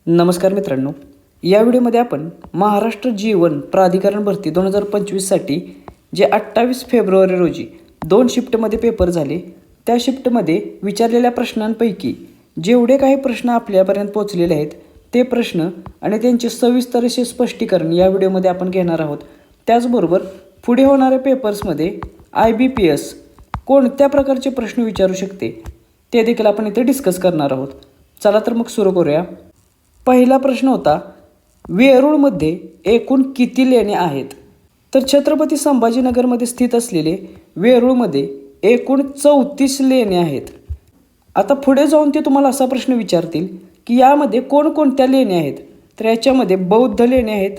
नमस्कार मित्रांनो, या व्हिडिओमध्ये आपण महाराष्ट्र जीवन प्राधिकरण भरती 2025साठी जे 28 फेब्रुवारी रोजी 2 शिफ्टमध्ये पेपर झाले, त्या शिफ्टमध्ये विचारलेल्या प्रश्नांपैकी जेवढे काही प्रश्न आपल्यापर्यंत पोहोचलेले आहेत ते प्रश्न आणि त्यांचे सविस्तर असे स्पष्टीकरण या व्हिडिओमध्ये आपण घेणार आहोत. त्याचबरोबर पुढे होणाऱ्या पेपर्समध्ये IBPS कोणत्या प्रकारचे प्रश्न विचारू शकते ते देखील आपण इथे डिस्कस करणार आहोत. चला तर मग सुरू करूया. पहिला प्रश्न होता, वेरूळमध्ये एकूण किती लेण्या आहेत? तर छत्रपती संभाजीनगरमध्ये स्थित असलेले वेरूळमध्ये एकूण 34 लेण्या आहेत. आता पुढे जाऊन ते तुम्हाला असा प्रश्न विचारतील की यामध्ये कोणकोणत्या लेण्या आहेत? तर याच्यामध्ये बौद्ध लेण्या आहेत,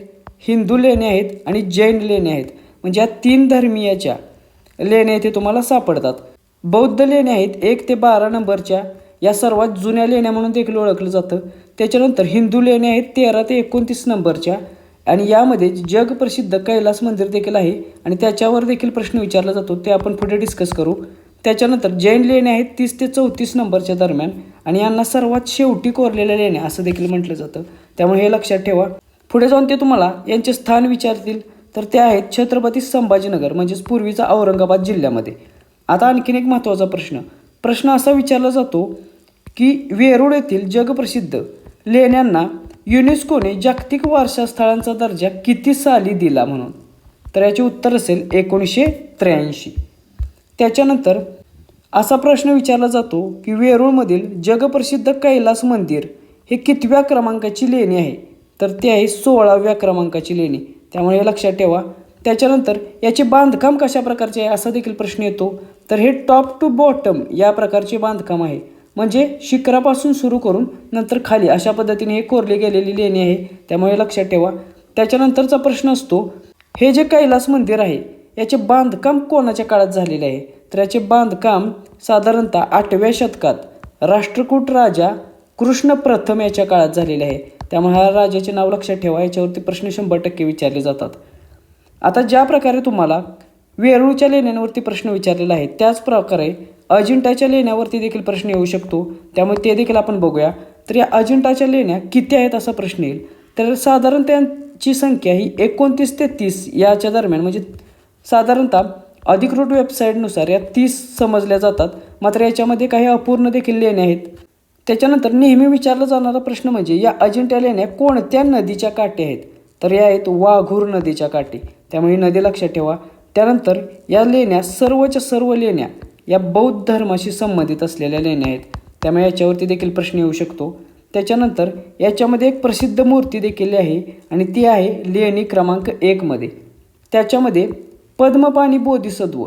हिंदू लेण्या आहेत आणि जैन लेण्या आहेत. म्हणजे या 3 धर्मीयाच्या लेण्या इथे तुम्हाला सापडतात. बौद्ध लेण्या आहेत 1 ते 12 नंबरच्या, या सर्वात जुन्या लेण्या म्हणून देखील ओळखलं जातं. त्याच्यानंतर हिंदू लेण्या आहेत 13 ते 29 नंबरच्या आणि यामध्ये जगप्रसिद्ध कैलास मंदिर देखील आहे आणि त्याच्यावर देखील प्रश्न विचारला जातो, ते आपण पुढे डिस्कस करू. त्याच्यानंतर जैन लेण्या आहेत 30 ते 34 नंबरच्या दरम्यान आणि यांना सर्वात शेवटी कोरलेल्या लेण्या असं देखील म्हटलं जातं. त्यामुळे हे लक्षात ठेवा. पुढे जाऊन ते तुम्हाला यांचे स्थान विचारतील, तर ते आहेत छत्रपती संभाजीनगर म्हणजेच पूर्वीचा औरंगाबाद जिल्ह्यामध्ये. आता आणखीन एक महत्त्वाचा प्रश्न असा विचारला जातो की वेरूळ येथील जगप्रसिद्ध लेण्यांना युनेस्कोने जागतिक वारसा स्थळांचा दर्जा किती साली दिला म्हणून? तर याचे उत्तर असेल 1983. त्याच्यानंतर असा प्रश्न विचारला जातो की वेरूळमधील जगप्रसिद्ध कैलास मंदिर हे कितव्या क्रमांकाची लेणी आहे? तर ते आहे 16व्या क्रमांकाची लेणी. त्यामुळे हे लक्षात ठेवा. त्याच्यानंतर याचे बांधकाम कशा प्रकारचे आहे असा देखील प्रश्न येतो. तर हे टॉप टू बॉटम या प्रकारचे बांधकाम आहे, म्हणजे शिखरापासून सुरू करून नंतर खाली अशा पद्धतीने हे कोरले गेलेली लेणी आहे. त्यामुळे लक्षात ठेवा. त्याच्यानंतरचा प्रश्न असतो, हे जे कैलास मंदिर आहे याचे बांधकाम कोणाच्या काळात झालेले आहे? तर याचे बांधकाम साधारणतः 8व्या शतकात राष्ट्रकूट राजा कृष्ण प्रथम याच्या काळात झालेले आहे. त्यामुळे ह्या राजाचे नाव लक्षात ठेवा. याच्यावरती प्रश्न 100% विचारले जातात. आता ज्या प्रकारे तुम्हाला वेरूळच्या लेण्यांवरती प्रश्न विचारलेला आहे त्याच प्रकारे अजिंठाच्या लेण्यावरती देखील प्रश्न येऊ शकतो. त्यामुळे ते देखील आपण बघूया. तर या अजिंठाच्या लेण्या किती आहेत असा प्रश्न येईल. तर साधारण त्यांची संख्या ही 29 ते 30 याच्या दरम्यान, म्हणजे साधारणतः अधिकृत वेबसाईटनुसार या 30 समजल्या जातात. मात्र याच्यामध्ये काही अपूर्ण देखील लेण्या आहेत. त्याच्यानंतर नेहमी विचारला जाणारा प्रश्न म्हणजे या अजिंठा लेण्या कोणत्या नदीच्या काठी आहेत? तर या आहेत वाघूर नदीच्या काठी. त्यामुळे ही नदी लक्षात ठेवा. त्यानंतर या लेण्या सर्वच्या सर्व लेण्या या बौद्ध धर्माशी संबंधित असलेल्या लेण्या आहेत. त्यामुळे याच्यावरती देखील प्रश्न येऊ शकतो. त्याच्यानंतर याच्यामध्ये एक प्रसिद्ध मूर्ती देखील आहे आणि ती आहे लेणी क्रमांक 1 मध्ये. त्याच्यामध्ये पद्मपाणी बोधिसत्व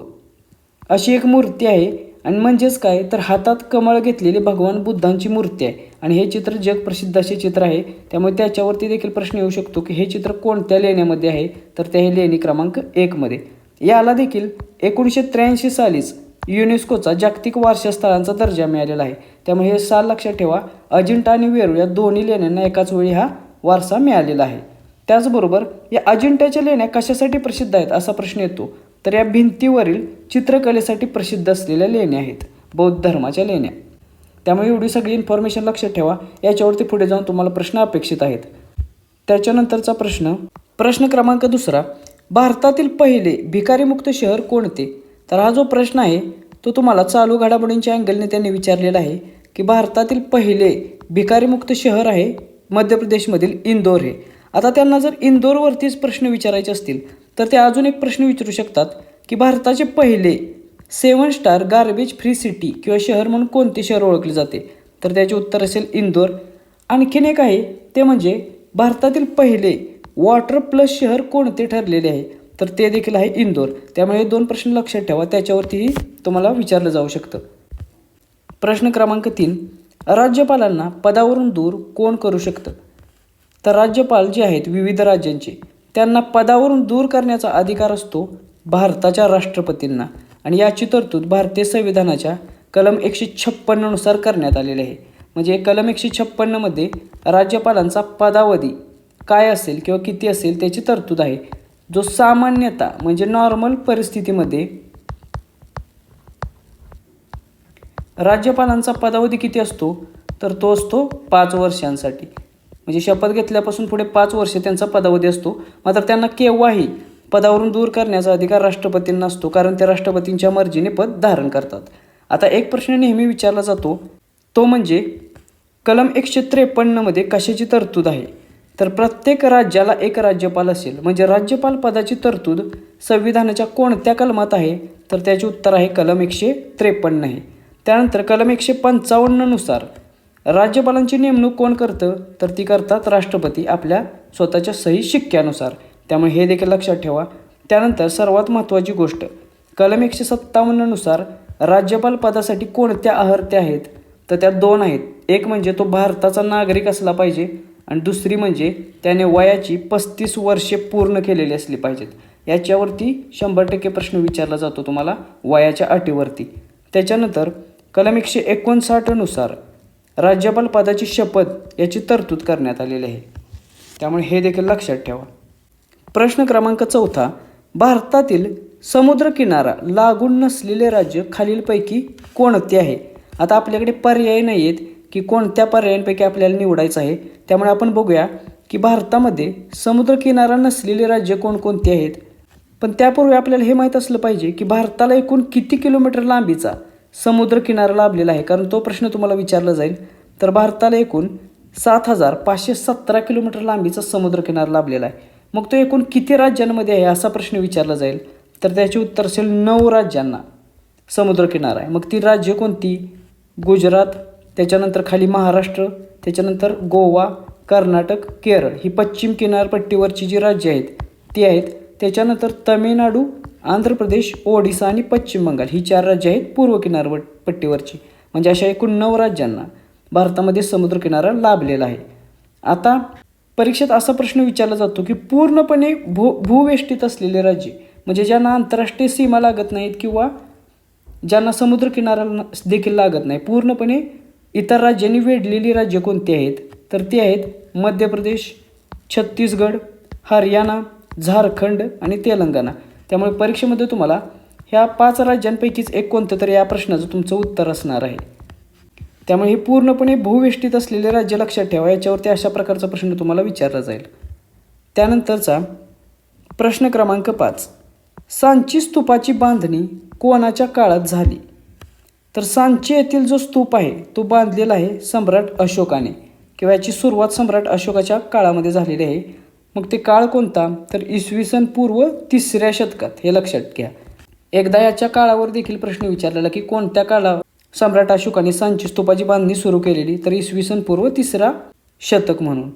अशी एक मूर्ती आहे आणि म्हणजेच काय, तर हातात कमळ घेतलेली भगवान बुद्धांची मूर्ती आहे आणि हे चित्र जगप्रसिद्ध असे चित्र आहे. त्यामुळे त्याच्यावरती देखील प्रश्न येऊ शकतो की हे चित्र कोणत्या लेण्यामध्ये आहे? तर ते आहे लेणी क्रमांक 1 मध्ये. याला देखील 1983 सालीच युनेस्कोचा जागतिक वारसा स्थळांचा दर्जा मिळालेला आहे. त्यामुळे हे साल लक्षात ठेवा. अजिंठा आणि वेरूळ या दोन्ही लेण्यांना एकाच वेळी हा वारसा मिळालेला आहे. त्याचबरोबर या अजिंठ्याच्या लेण्या कशासाठी प्रसिद्ध आहेत असा प्रश्न येतो. तर या भिंतीवरील चित्रकलेसाठी प्रसिद्ध असलेल्या लेण्या आहेत, बौद्ध धर्माच्या लेण्या. त्यामुळे एवढी सगळी इन्फॉर्मेशन लक्षात ठेवा. याच्यावरती पुढे जाऊन तुम्हाला प्रश्न अपेक्षित आहेत. त्याच्यानंतरचा प्रश्न क्रमांक 2, भारतातील पहिले भिकारीमुक्त शहर कोणते? तर हा जो प्रश्न आहे तो तुम्हाला चालू घडामोडींच्या अँगलने त्यांनी विचारलेला आहे की भारतातील पहिले भिकारीमुक्त शहर आहे मध्य प्रदेशमधील इंदोर हे. आता त्यांना जर इंदोरवरतीच प्रश्न विचारायचे असतील तर ते अजून एक प्रश्न विचारू शकतात की भारताचे पहिले 7 स्टार गार्बेज फ्री सिटी किंवा शहर म्हणून कोणते शहर ओळखले जाते? तर त्याचे उत्तर असेल इंदोर. आणखीन एक आहे ते म्हणजे भारतातील पहिले वॉटर प्लस शहर कोणते ठरलेले आहे? तर ते देखील आहे इंदोर. त्यामुळे हे 2 प्रश्न लक्षात ठेवा. त्याच्यावरतीही तुम्हाला विचारलं जाऊ शकतं. प्रश्न क्रमांक 3, राज्यपालांना पदावरून दूर कोण करू शकतं? तर राज्यपाल जे आहेत विविध राज्यांचे त्यांना पदावरून दूर करण्याचा अधिकार असतो भारताच्या राष्ट्रपतींना आणि याची तरतूद भारतीय संविधानाच्या कलम 156 नुसार करण्यात आलेली आहे. म्हणजे कलम 156 मध्ये राज्यपालांचा पदावधी काय असेल किंवा किती असेल त्याची तरतूद आहे. जो सामान्यतः म्हणजे नॉर्मल परिस्थितीमध्ये राज्यपालांचा पदावधी किती असतो? तर तो असतो 5 वर्षांसाठी. म्हणजे शपथ घेतल्यापासून पुढे 5 वर्षे त्यांचा पदावधी असतो. मात्र त्यांना केव्हाही पदावरून दूर करण्याचा अधिकार राष्ट्रपतींना असतो, कारण ते राष्ट्रपतींच्या मर्जीने पद धारण करतात. आता एक प्रश्न नेहमी विचारला जातो, तो म्हणजे कलम 153मध्ये कशाची तरतूद आहे? तर प्रत्येक राज्याला एक राज्यपाल असेल, म्हणजे राज्यपाल पदाची तरतूद संविधानाच्या कोणत्या कलमात आहे? तर त्याचे उत्तर आहे कलम 153 आहे. त्यानंतर कलम 155नुसार राज्यपालांची नेमणूक कोण करतं? तर ती करतात राष्ट्रपती आपल्या स्वतःच्या सही शिक्क्यानुसार. त्यामुळे हे देखील लक्षात ठेवा. त्यानंतर सर्वात महत्त्वाची गोष्ट, कलम 157नुसार राज्यपाल पदासाठी कोणत्या अहर्त्या आहेत? तर त्या 2 आहेत. एक म्हणजे तो भारताचा नागरिक असला पाहिजे आणि दुसरी म्हणजे त्याने वयाची 35 वर्षे पूर्ण केलेली असली पाहिजेत. याच्यावरती 100% प्रश्न विचारला जातो तुम्हाला वयाच्या अटीवरती. त्याच्यानंतर कलम 159नुसार राज्यपाल पदाची शपथ याची तरतूद करण्यात आलेली आहे. त्यामुळे हे देखील लक्षात ठेवा. प्रश्न क्रमांक 4, भारतातील समुद्रकिनारा लागून नसलेले राज्य खालीलपैकी कोणते आहे? आता आपल्याकडे पर्याय नाही आहेत की कोणत्या पर्यायांपैकी आपल्याला निवडायचं आहे. त्यामुळे आपण बघूया की भारतामध्ये समुद्रकिनारा नसलेले राज्य कोणकोणती आहेत. पण त्यापूर्वी आपल्याला हे माहीत असलं पाहिजे की भारताला एकूण किती किलोमीटर लांबीचा समुद्रकिनारा लाभलेला आहे, कारण तो प्रश्न तुम्हाला विचारला जाईल. तर भारताला एकूण 7,517 किलोमीटर लांबीचा समुद्रकिनारा लाभलेला आहे. मग तो एकूण किती राज्यांमध्ये आहे असा प्रश्न विचारला जाईल. तर त्याचे उत्तर असेल 9 राज्यांना समुद्रकिनारा आहे. मग ती राज्य कोणती? गुजरात, त्याच्यानंतर खाली महाराष्ट्र, त्याच्यानंतर गोवा, कर्नाटक, केरळ ही पश्चिम किनारपट्टीवरची जी राज्य आहेत ती आहेत. त्याच्यानंतर तमिळनाडू, आंध्र प्रदेश, ओडिसा आणि पश्चिम बंगाल ही 4 राज्य आहेत पूर्व किनारपट्टीवरची. म्हणजे अशा एकूण 9 राज्यांना भारतामध्ये समुद्रकिनारा लाभलेला आहे. आता परीक्षेत असा प्रश्न विचारला जातो की पूर्णपणे भूवेष्टित असलेले राज्य, म्हणजे ज्यांना आंतरराष्ट्रीय सीमा लागत नाहीत किंवा ज्यांना समुद्रकिनारा देखील लागत नाही, पूर्णपणे इतर राज्यांनी वेढलेली राज्य कोणती आहेत? तर ती आहेत मध्य प्रदेश, छत्तीसगड, हरियाणा, झारखंड आणि तेलंगणा. त्यामुळे परीक्षेमध्ये तुम्हाला ह्या 5 राज्यांपैकीच एक कोणतं तरी या प्रश्नाचं तुमचं उत्तर असणार आहे. त्यामुळे हे पूर्णपणे भूवेष्टित असलेले राज्य लक्षात ठेवा. याच्यावरती अशा प्रकारचा प्रश्न तुम्हाला विचारला जाईल. त्यानंतरचा प्रश्न क्रमांक 5, सांची स्तूपाची बांधणी कोणाच्या काळात झाली? तर सांची येथील जो स्तूप आहे तो बांधलेला आहे सम्राट अशोकाने, किंवा याची सुरुवात सम्राट अशोकाच्या काळामध्ये झालेली आहे. मग ते काळ कोणता? तर इसवी सन पूर्व 3ऱ्या शतकात. हे लक्षात घ्या. एकदा याच्या काळावर देखील प्रश्न विचारलेला की कोणत्या काळात सम्राट अशोकाने सांची स्तूपाची बांधणी सुरू केलेली? तर इसवी सन पूर्व 3रा शतक म्हणून.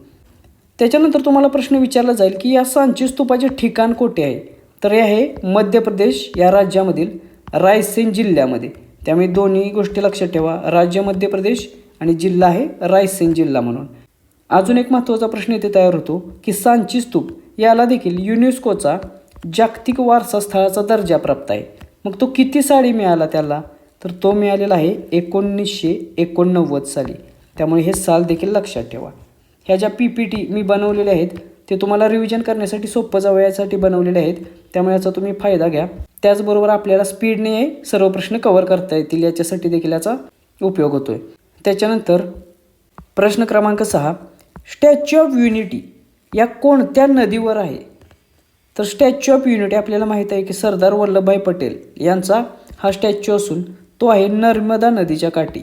त्याच्यानंतर तुम्हाला प्रश्न विचारला जाईल की या सांची स्तूपाचे ठिकाण कोठे आहे? तर हे आहे मध्य प्रदेश या राज्यामधील रायसेन जिल्ह्यामध्ये. त्यामुळे दोन्ही गोष्टी लक्षात ठेवा, राज्य मध्य प्रदेश आणि जिल्हा आहे रायसेन जिल्हा म्हणून. अजून एक महत्त्वाचा प्रश्न इथे तयार होतो की सांची स्तूप याला देखील युनेस्कोचा जागतिक वारसा स्थळाचा दर्जा प्राप्त आहे. मग तो किती साली मिळाला त्याला? तर तो मिळालेला आहे 1989 साली. त्यामुळे हे साल देखील लक्षात ठेवा. ह्या ज्या PPT मी बनवलेल्या आहेत ते तुम्हाला रिव्हिजन करण्यासाठी सोपं जावं यासाठी बनवलेले आहेत. त्यामुळे याचा तुम्ही फायदा घ्या. त्याचबरोबर आपल्याला स्पीडने सर्व प्रश्न कव्हर करता येतील याच्यासाठी देखील याचा उपयोग होतो आहे. त्याच्यानंतर प्रश्न क्रमांक 6, स्टॅच्यू ऑफ युनिटी या कोणत्या नदीवर आहे? तर स्टॅच्यू ऑफ युनिटी आपल्याला माहीत आहे की सरदार वल्लभभाई पटेल यांचा हा स्टॅच्यू असून तो आहे नर्मदा नदीच्या काठी.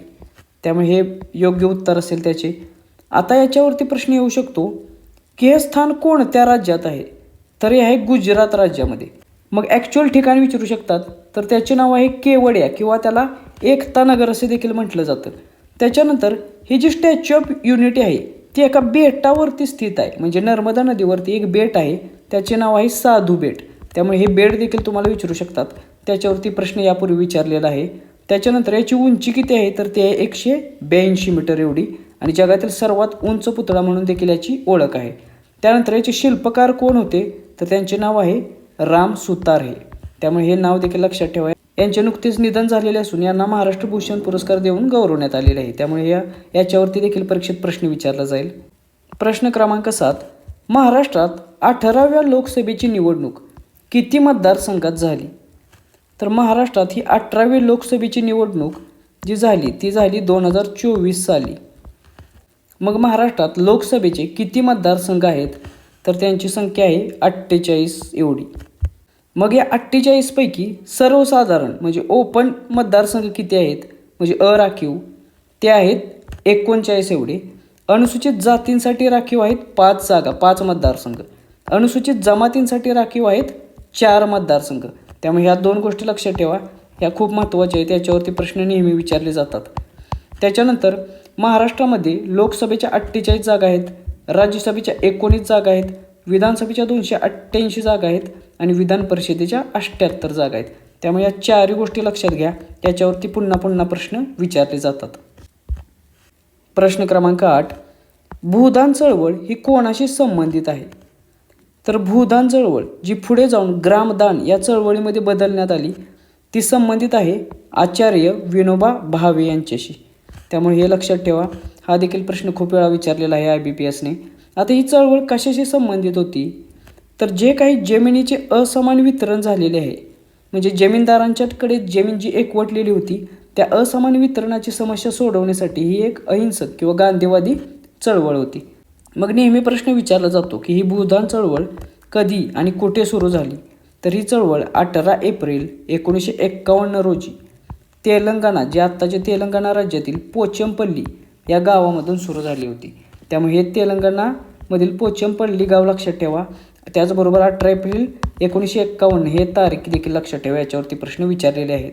त्यामुळे हे योग्य उत्तर असेल त्याचे. आता याच्यावरती प्रश्न येऊ शकतो की हे स्थान कोणत्या राज्यात आहे? तर हे आहे गुजरात राज्यामध्ये. मग ॲक्च्युअल ठिकाण विचारू शकतात, तर त्याचे नाव आहे केवडिया किंवा त्याला एकता नगर असे देखील म्हटलं जातं. त्याच्यानंतर ही जी स्टॅच्यू ऑफ युनिटी आहे ती एका बेटावरती स्थित आहे, म्हणजे नर्मदा नदीवरती एक बेट आहे, त्याचे नाव आहे साधू बेट. त्यामुळे हे बेट देखील तुम्हाला विचारू शकतात, त्याच्यावरती प्रश्न यापूर्वी विचारलेला आहे. त्याच्यानंतर याची उंची किती आहे? तर ते आहे 182 मीटर एवढी आणि जगातील सर्वात उंच पुतळा म्हणून देखील याची ओळख आहे. त्यानंतर याचे शिल्पकार कोण होते? तर त्यांचे नाव आहे राम सुतार हे. त्यामुळे हे नाव देखील लक्षात ठेवा. यांचे नुकतेच निधन झालेले असून यांना महाराष्ट्र भूषण पुरस्कार देऊन गौरवण्यात आलेले आहे. त्यामुळे याच्यावरती देखील परीक्षेत प्रश्न विचारला जाईल. प्रश्न क्रमांक 7, महाराष्ट्रात 18व्या लोकसभेची निवडणूक किती मतदारसंघात झाली? तर महाराष्ट्रात ही 18वी लोकसभेची निवडणूक जी झाली ती झाली 2024 साली. मग महाराष्ट्रात लोकसभेचे किती मतदारसंघ आहेत? तर त्यांची संख्या आहे 48 एवढी. मग या 48 पैकी सर्वसाधारण म्हणजे ओपन मतदारसंघ किती आहेत, म्हणजे अराखीव, ते आहेत 39 एवढे. अनुसूचित जातींसाठी राखीव आहेत 5 जागा, 5 मतदारसंघ. अनुसूचित जमातींसाठी राखीव आहेत 4 मतदारसंघ. त्यामुळे ह्या 2 गोष्टी लक्षात ठेवा, ह्या खूप महत्त्वाच्या आहेत, याच्यावरती प्रश्न नेहमी विचारले जातात. त्याच्यानंतर महाराष्ट्रामध्ये लोकसभेच्या 48 जागा आहेत, राज्यसभेच्या 19 जागा आहेत, विधानसभेच्या 288 जागा आहेत आणि विधान परिषदेच्या 78 जागा आहेत. त्यामुळे या 4 गोष्टी लक्षात घ्या, त्याच्यावरती पुन्हा पुन्हा प्रश्न विचारले जातात. प्रश्न क्रमांक 8, भूदान चळवळ ही कोणाशी संबंधित आहे? तर भूदान चळवळ जी पुढे जाऊन ग्रामदान या चळवळीमध्ये बदलण्यात आली, ती संबंधित आहे आचार्य विनोबा भावे यांच्याशी. त्यामुळे हे लक्षात ठेवा, हा देखील प्रश्न खूप वेळा विचारलेला आहे IBPSने. आता ही चळवळ कशाशी संबंधित होती? तर जे काही जमिनीचे असमान वितरण झालेले आहे, म्हणजे जमीनदारांच्याकडे जमीन जी एकवटलेली होती, त्या असमान वितरणाची समस्या सोडवण्यासाठी ही एक अहिंसक किंवा गांधीवादी चळवळ होती. मग नेहमी प्रश्न विचारला जातो की ही भूदान चळवळ कधी आणि कुठे सुरू झाली? तर ही चळवळ 18 एप्रिल 1951 रोजी तेलंगणा, जे आत्ताचे तेलंगणा राज्यातील पोचमपल्ली या गावामधून सुरू झाली होती. त्यामुळे हे तेलंगणामधील पोचमपल्ली गाव लक्षात ठेवा. त्याचबरोबर 18 एप्रिल 1951 हे तारीख देखील लक्षात ठेवा, याच्यावरती प्रश्न विचारलेले आहेत.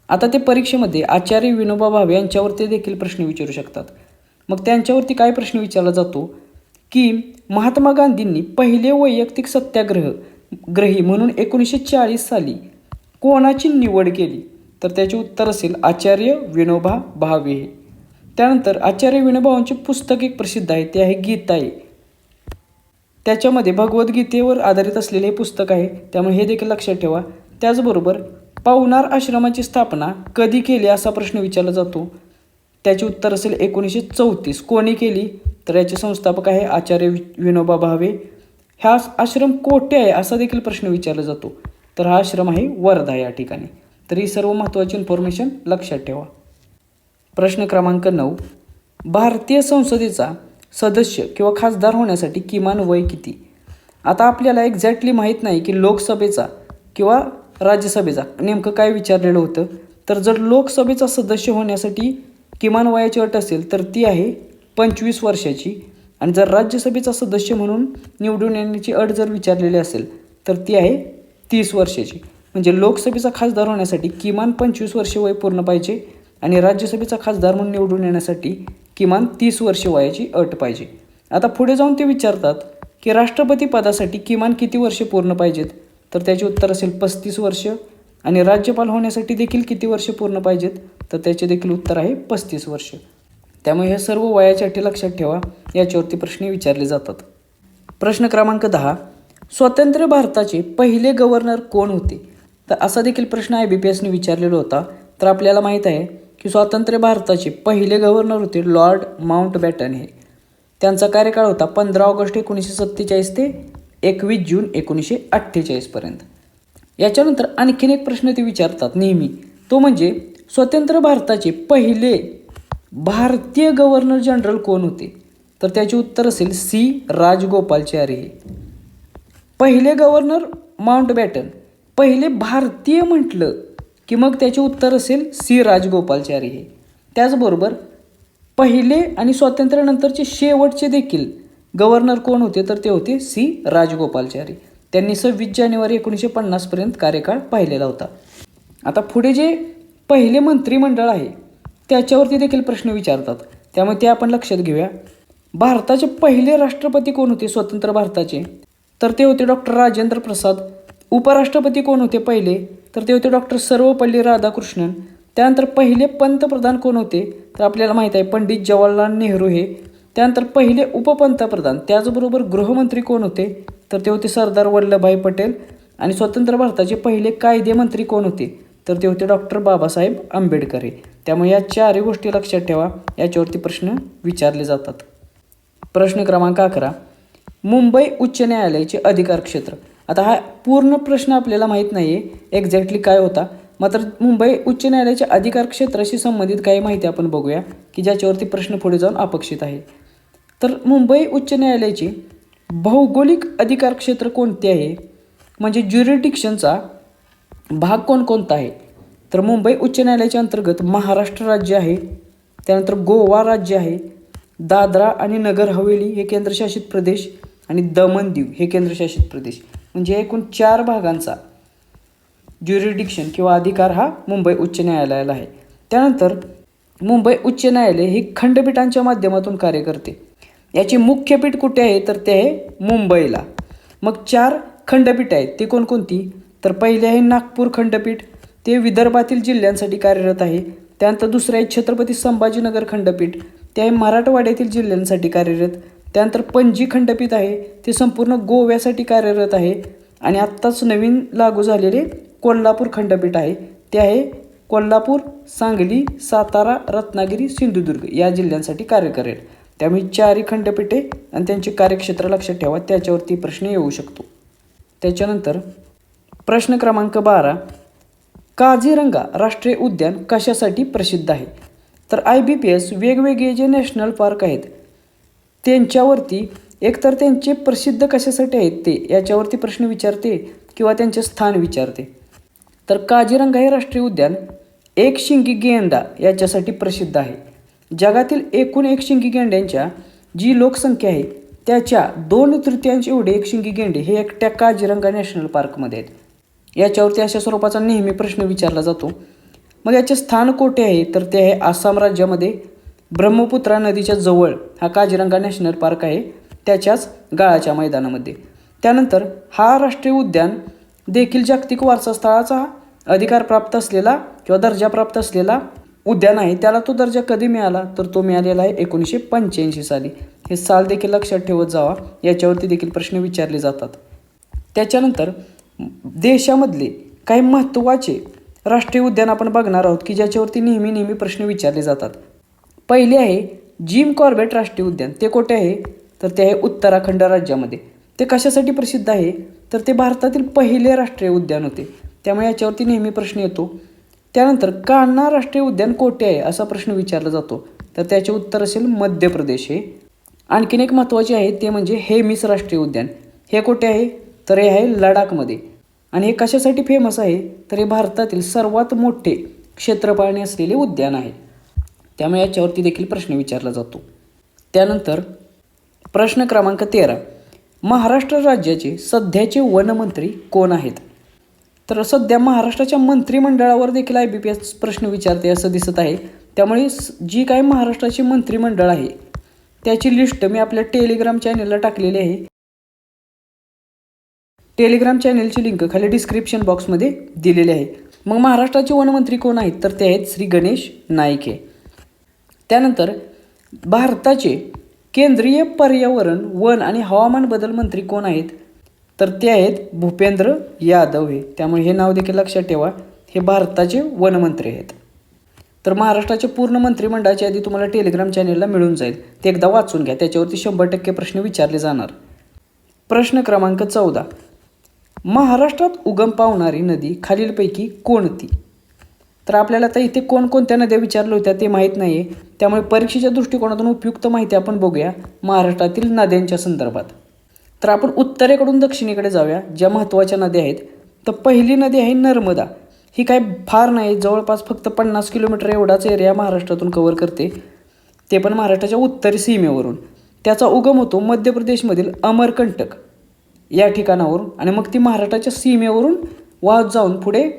आता ते परीक्षेमध्ये आचार्य विनोबा भावे यांच्यावरती देखील प्रश्न विचारू शकतात. मग त्यांच्यावरती काय प्रश्न विचारला जातो की महात्मा गांधींनी पहिले वैयक्तिक सत्याग्रही म्हणून 1940 साली कोणाची निवड केली? तर त्याचे उत्तर असेल आचार्य विनोबा भावे. त्यानंतर आचार्य विनोबांचे पुस्तक एक प्रसिद्ध आहे, ते आहे गीताई. त्याच्यामध्ये भगवद्गीतेवर आधारित असलेले हे पुस्तक आहे, त्यामुळे हे देखील लक्षात ठेवा. त्याचबरोबर पवनार आश्रमाची स्थापना कधी केली असा प्रश्न विचारला जातो. त्याचे उत्तर असेल 1934. कोणी केली? तर याचे संस्थापक आहे आचार्य विनोबा भावे. हा आश्रम कोठे आहे असा देखील प्रश्न विचारला जातो. तर हा आश्रम आहे वर्धा या ठिकाणी. तर ही सर्व महत्त्वाची इन्फॉर्मेशन लक्षात ठेवा. प्रश्न क्रमांक 9, भारतीय संसदेचा सदस्य किंवा खासदार होण्यासाठी किमान वय किती? आता आपल्याला एक्झॅक्टली माहीत नाही की लोकसभेचा किंवा राज्यसभेचा नेमकं काय विचारलेलं होतं. तर जर लोकसभेचा सदस्य होण्यासाठी किमान वयाची अट असेल तर ती आहे 25 वर्षाची, आणि जर राज्यसभेचा सदस्य म्हणून निवडून येण्याची अट जर विचारलेली असेल तर ती आहे 30 वर्षाची. म्हणजे लोकसभेचा खासदार होण्यासाठी किमान 25 वर्ष वय पूर्ण पाहिजे आणि राज्यसभेचा खासदार म्हणून निवडून येण्यासाठी किमान 30 वर्ष वयाची अट पाहिजे. आता पुढे जाऊन ते विचारतात की राष्ट्रपती पदासाठी किमान किती वर्ष पूर्ण पाहिजेत? तर त्याचे उत्तर असेल 35 वर्ष. आणि राज्यपाल होण्यासाठी देखील किती वर्ष पूर्ण पाहिजेत? तर त्याचे देखील उत्तर आहे 35 वर्ष. त्यामुळे हे सर्व वयाच्या अटी लक्षात ठेवा, याच्यावरती प्रश्न विचारले जातात. प्रश्न क्रमांक 10, स्वतंत्र भारताचे पहिले गव्हर्नर कोण होते? तर असा देखील प्रश्न IBPSने विचारलेला होता. तर आपल्याला माहीत आहे की स्वातंत्र्य भारताचे पहिले गव्हर्नर होते लॉर्ड माउंटबॅटन. हे त्यांचा कार्यकाळ होता 15 ऑगस्ट 1947 ते 21 जून 1948 पर्यंत. याच्यानंतर आणखीन एक प्रश्न ते विचारतात नेहमी, तो म्हणजे स्वतंत्र भारताचे पहिले भारतीय गव्हर्नर जनरल कोण होते? तर त्याचे उत्तर असेल C. राजगोपालाचारी. पहिले गव्हर्नर माउंटबॅटन, पहिले भारतीय म्हटलं की मग त्याचे उत्तर असेल C. राजगोपालाचारी. हे त्याचबरोबर पहिले आणि स्वातंत्र्यानंतरचे शेवटचे देखील गव्हर्नर कोण होते? तर ते होते C. राजगोपालाचारी. त्यांनी 26 जानेवारी 1950 पर्यंत कार्यकाळ पाहिलेला होता. आता पुढे जे पहिले मंत्रिमंडळ आहे त्याच्यावरती देखील प्रश्न विचारतात, त्यामुळे ते आपण लक्षात घेऊया. भारताचे पहिले राष्ट्रपती कोण होते स्वतंत्र भारताचे? तर ते होते डॉक्टर राजेंद्र प्रसाद. उपराष्ट्रपती कोण होते पहिले? तर ते होते डॉक्टर सर्वपल्ली राधाकृष्णन. त्यानंतर पहिले पंतप्रधान कोण होते? तर आपल्याला माहीत आहे पंडित जवाहरलाल नेहरू हे. त्यानंतर पहिले उपपंतप्रधान त्याचबरोबर गृहमंत्री कोण होते? तर ते होते सरदार वल्लभभाई पटेल. आणि स्वतंत्र भारताचे पहिले कायदेमंत्री कोण होते? तर ते होते डॉक्टर बाबासाहेब आंबेडकर. त्यामुळे या 4 गोष्टी लक्षात ठेवा, याच्यावरती प्रश्न विचारले जातात. प्रश्न क्रमांक 11, मुंबई उच्च न्यायालयाचे अधिकार क्षेत्र. आता हा पूर्ण प्रश्न आपल्याला माहीत नाही आहे एक्झॅक्टली काय होता, मात्र मुंबई उच्च न्यायालयाच्या अधिकार क्षेत्राशी संबंधित काही माहिती आपण बघूया की ज्याच्यावरती प्रश्न पुढे जाऊन अपेक्षित आहे. तर मुंबई उच्च न्यायालयाचे भौगोलिक अधिकार क्षेत्र कोणते आहे, म्हणजे ज्युरिडिक्शनचा भाग कोणकोणता आहे, तर मुंबई उच्च न्यायालयाच्या अंतर्गत महाराष्ट्र राज्य आहे, त्यानंतर गोवा राज्य आहे, दादरा आणि नगर हवेली हे केंद्रशासित प्रदेश आणि दमण दीव हे केंद्रशासित प्रदेश, म्हणजे एकूण 4 भागांचा ज्युरिडिक्शन किंवा अधिकार हा मुंबई उच्च न्यायालयाला आहे. त्यानंतर मुंबई उच्च न्यायालय ही खंडपीठांच्या माध्यमातून कार्य करते. याची मुख्य पीठ कुठे आहे, तर ते आहे मुंबईला. मग 4 खंडपीठ आहेत, ते कोणकोणती, तर पहिले आहे नागपूर खंडपीठ, ते विदर्भातील जिल्ह्यांसाठी कार्यरत आहे. त्यानंतर दुसरे आहे छत्रपती संभाजीनगर खंडपीठ, ते आहे मराठवाड्यातील जिल्ह्यांसाठी कार्यरत. त्यानंतर पणजी खंडपीठ आहे, ते संपूर्ण गोव्यासाठी कार्यरत आहे. आणि आत्ताच नवीन लागू झालेले कोल्हापूर खंडपीठ आहे, ते आहे कोल्हापूर, सांगली, सातारा, रत्नागिरी, सिंधुदुर्ग या जिल्ह्यांसाठी कार्य करेल. त्यामुळे 4 खंडपीठे आणि त्यांचे कार्यक्षेत्र लक्षात ठेवा, त्याच्यावरती प्रश्न येऊ शकतो. त्याच्यानंतर प्रश्न क्रमांक 12, काझीरंगा राष्ट्रीय उद्यान कशासाठी प्रसिद्ध आहे, तर IBPS वेगवेगळे जे नॅशनल पार्क आहेत त्यांच्यावरती एकतर त्यांचे प्रसिद्ध कशासाठी आहेत ते याच्यावरती प्रश्न विचारते किंवा त्यांचे स्थान विचारते. तर काझीरंगा हे राष्ट्रीय उद्यान एकशिंगी गेंडा याच्यासाठी प्रसिद्ध आहे. जगातील एकूण एकशिंगी गेंड्यांच्या जी लोकसंख्या आहे त्याच्या 2/3 एवढे एकशिंगी गेंडे हे एकट्या काझीरंगा नॅशनल पार्कमध्ये आहेत. याच्यावरती अशा स्वरूपाचा नेहमी प्रश्न विचारला जातो. मग याचे स्थान कोठे आहे, तर ते आहे आसाम राज्यामध्ये, ब्रह्मपुत्रा नदीच्या जवळ हा काझीरंगा नॅशनल पार्क आहे, त्याच्याच गाळाच्या मैदानामध्ये. त्यानंतर हा राष्ट्रीय उद्यान देखील जागतिक वारसा स्थळाचा अधिकार प्राप्त असलेला किंवा दर्जा प्राप्त असलेला उद्यान आहे. त्याला तो दर्जा कधी मिळाला, तर तो मिळालेला आहे 1985 साली. हे साल देखील लक्षात ठेवत जावा, याच्यावरती देखील प्रश्न विचारले जातात. त्याच्यानंतर देशामधले काही महत्त्वाचे राष्ट्रीय उद्यान आपण बघणार आहोत की ज्याच्यावरती नेहमी प्रश्न विचारले जातात. पहिले आहे जिम कॉर्बेट राष्ट्रीय उद्यान, ते कुठे आहे, तर ते आहे उत्तराखंड राज्यामध्ये. ते कशासाठी प्रसिद्ध आहे, तर ते भारतातील पहिले राष्ट्रीय उद्यान होते, त्यामुळे याच्यावरती नेहमी प्रश्न येतो. त्यानंतर कान्हा राष्ट्रीय उद्यान कोठे आहे असा प्रश्न विचारला जातो, तर त्याचे उत्तर असेल मध्य प्रदेश हे. आणखीन एक महत्त्वाचे आहे ते म्हणजे हेमिस राष्ट्रीय उद्यान, हे कुठे आहे, तर हे आहे लडाखमध्ये. आणि हे कशासाठी फेमस आहे, तर हे भारतातील सर्वात मोठे क्षेत्रफळाने असलेले उद्यान आहे, त्यामुळे याच्यावरती देखील प्रश्न विचारला जातो. त्यानंतर प्रश्न क्रमांक 13, महाराष्ट्र राज्याचे सध्याचे वनमंत्री कोण आहेत, तर सध्या महाराष्ट्राच्या मंत्रिमंडळावर देखील IBPS प्रश्न विचारते असं दिसत आहे. त्यामुळे जी काय महाराष्ट्राची मंत्रिमंडळ आहे त्याची लिस्ट मी आपल्या टेलिग्राम चॅनलला टाकलेली आहे. टेलिग्राम चॅनलची लिंक खाली डिस्क्रिप्शन बॉक्समध्ये दिलेली आहे. मग महाराष्ट्राचे वनमंत्री कोण आहेत, तर ते आहेत श्री गणेश नाईक हे. त्यानंतर भारताचे केंद्रीय पर्यावरण, वन आणि हवामान बदल मंत्री कोण आहेत, तर ते आहेत भूपेंद्र यादव हे. त्यामुळे हे नाव देखील लक्षात ठेवा, हे भारताचे वनमंत्री आहेत. तर महाराष्ट्राच्या पूर्ण मंत्रिमंडळाची यादी तुम्हाला टेलिग्राम चॅनलला मिळून जाईल, ते एकदा वाचून घ्या, त्याच्यावरती 100% प्रश्न विचारले जाणार. प्रश्न क्रमांक 14, महाराष्ट्रात उगम पावणारी नदी खालीलपैकी कोणती, तर आपल्याला आता इथे कोणकोणत्या नद्या विचारल्या होत्या ते माहीत नाही आहे, त्यामुळे परीक्षेच्या दृष्टिकोनातून उपयुक्त माहिती आपण बघूया महाराष्ट्रातील नद्यांच्या संदर्भात. तर आपण उत्तरेकडून दक्षिणेकडे जाऊया, ज्या महत्त्वाच्या नद्या आहेत. तर पहिली नदी आहे नर्मदा. ही काय फार नाही, जवळपास फक्त 50 किलोमीटर एवढाच एरिया महाराष्ट्रातून कव्हर करते, ते पण महाराष्ट्राच्या उत्तरी सीमेवरून. त्याचा उगम होतो मध्य प्रदेशमधील अमरकंटक या ठिकाणावरून आणि मग ती महाराष्ट्राच्या सीमेवरून वाहत जाऊन पुढे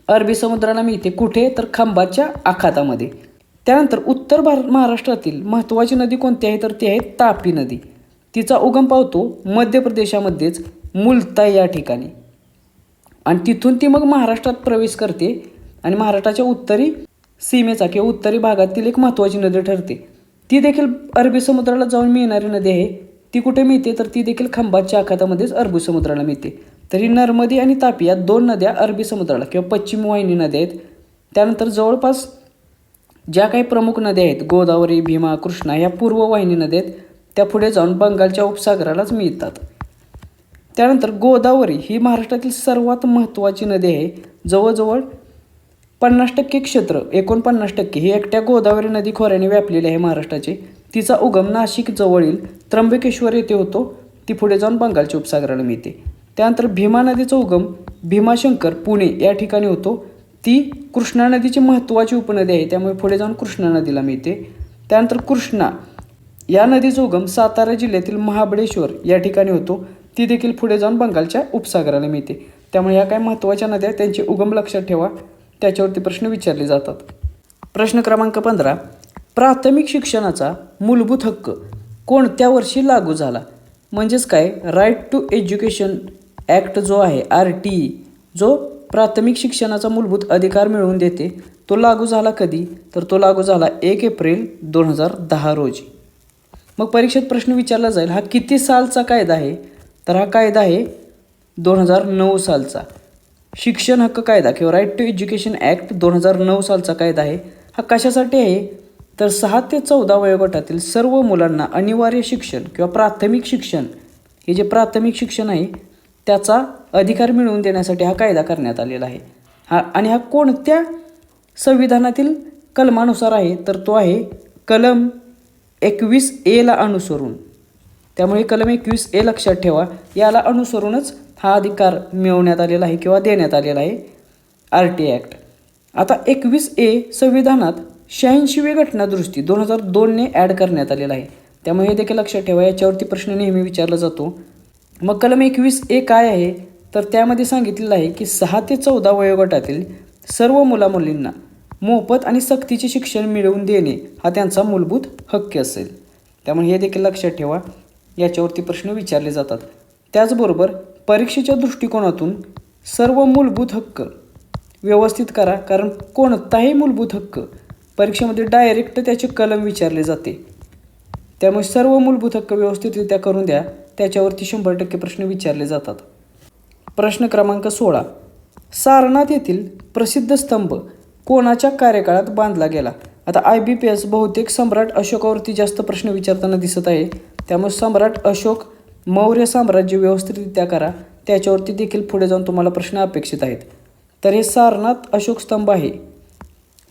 अरबी समुद्राला मिळते. कुठे, तर खंभातच्या आखातामध्ये. त्यानंतर उत्तर महाराष्ट्रातील महत्त्वाची नदी कोणती आहे, तर ती आहे तापी नदी. तिचा उगम पावतो मध्य प्रदेशामध्येच मुलताई या ठिकाणी आणि तिथून ती मग महाराष्ट्रात प्रवेश करते आणि महाराष्ट्राच्या उत्तरी सीमेचा किंवा उत्तरी भागातील एक महत्त्वाची नदी ठरते. ती देखील अरबी समुद्राला जाऊन मिळणारी नदी आहे. ती कुठे मिळते, तर ती देखील खंभातच्या आखातामध्येच अरबी समुद्राला मिळते. तर ही नर्मदी आणि तापी या 2 नद्या अरबी समुद्राला किंवा पश्चिम वाहिनी नद्या आहेत. त्यानंतर जवळपास ज्या काही प्रमुख नद्या आहेत, गोदावरी, भीमा, कृष्णा, ह्या पूर्व वाहिनी नद्या आहेत, त्या पुढे जाऊन बंगालच्या उपसागरालाच मिळतात. त्यानंतर गोदावरी ही महाराष्ट्रातील सर्वात महत्त्वाची नदी आहे. जवळजवळ 50% क्षेत्र, 49% ही एकट्या गोदावरी नदी खोऱ्याने व्यापलेली आहे महाराष्ट्राचे. तिचा उगम नाशिक जवळील त्र्यंबकेश्वर येथे होतो. ती पुढे जाऊन बंगालच्या उपसागराला मिळते. त्यानंतर भीमा नदीचा उगम भीमाशंकर पुणे या ठिकाणी होतो. ती कृष्णा नदीची महत्त्वाची उपनदी आहे, त्यामुळे पुढे जाऊन कृष्णा नदीला मिळते. त्यानंतर कृष्णा या नदीचा उगम सातारा जिल्ह्यातील महाबळेश्वर या ठिकाणी होतो. ती देखील पुढे जाऊन बंगालच्या उपसागराला मिळते. त्यामुळे या काही महत्त्वाच्या नद्या त्यांचे उगम लक्षात ठेवा, त्याच्यावरती प्रश्न विचारले जातात. प्रश्न क्रमांक 15. प्राथमिक शिक्षणाचा मूलभूत हक्क कोणत्या वर्षी लागू झाला? म्हणजेच काय, राईट टू एज्युकेशन ॲक्ट जो आहे RTE, जो प्राथमिक शिक्षणाचा मूलभूत अधिकार मिळवून देते, तो लागू झाला कधी? तर तो लागू झाला 1 एप्रिल 2010 रोजी. मग परीक्षेत प्रश्न विचारला जाईल, हा किती सालचा कायदा आहे? तर हा कायदा आहे 2009 सालचा. शिक्षण हक्क कायदा किंवा राईट टू एज्युकेशन ॲक्ट 2009 सालचा कायदा आहे. हा कशासाठी आहे? तर 6 ते 14 वयोगटातील सर्व मुलांना अनिवार्य शिक्षण किंवा प्राथमिक शिक्षण, हे जे प्राथमिक शिक्षण आहे त्याचा अधिकार मिळवून देण्यासाठी हा कायदा करण्यात आलेला आहे. हा कोणत्या संविधानातील कलमानुसार आहे? तर तो आहे कलम 21A ला अनुसरून. त्यामुळे कलम 21A लक्षात ठेवा, याला अनुसरूनच हा अधिकार मिळवण्यात आलेला आहे किंवा देण्यात आलेला आहे RTE ॲक्ट. आता 21A संविधानात 86वी घटनादुरुस्ती 2002ने ॲड करण्यात आलेला आहे. त्यामुळे हे देखील लक्षात ठेवा, याच्यावरती प्रश्न नेहमी विचारला जातो. मग कलम 21A काय आहे? तर त्यामध्ये सांगितलेलं आहे की 6 ते 14 वयोगटातील सर्व मुलामुलींना मोफत आणि सक्तीचे शिक्षण मिळवून देणे हा त्यांचा मूलभूत हक्क असेल. त्यामुळे हे देखील लक्षात ठेवा, याच्यावरती प्रश्न विचारले जातात. त्याचबरोबर परीक्षेच्या दृष्टिकोनातून सर्व मूलभूत हक्क व्यवस्थित करा, कारण कोणताही मूलभूत हक्क परीक्षेमध्ये डायरेक्ट त्याचे कलम विचारले जाते. त्यामुळे सर्व मूलभूत हक्क व्यवस्थितरित्या करून द्या, त्याच्यावरती 100% प्रश्न विचारले जातात. प्रश्न क्रमांक 16. सारनाथ येथील प्रसिद्ध स्तंभ कोणाच्या कार्यकाळात बांधला गेला? आता IBPS बहुतेक सम्राट अशोकावरती जास्त प्रश्न विचारताना दिसत आहे. त्यामुळे सम्राट अशोक मौर्य साम्राज्य व्यवस्थितरित्या करा, त्याच्यावरती देखील पुढे जाऊन तुम्हाला प्रश्न अपेक्षित आहेत. तर हे सारनाथ अशोक स्तंभ आहे,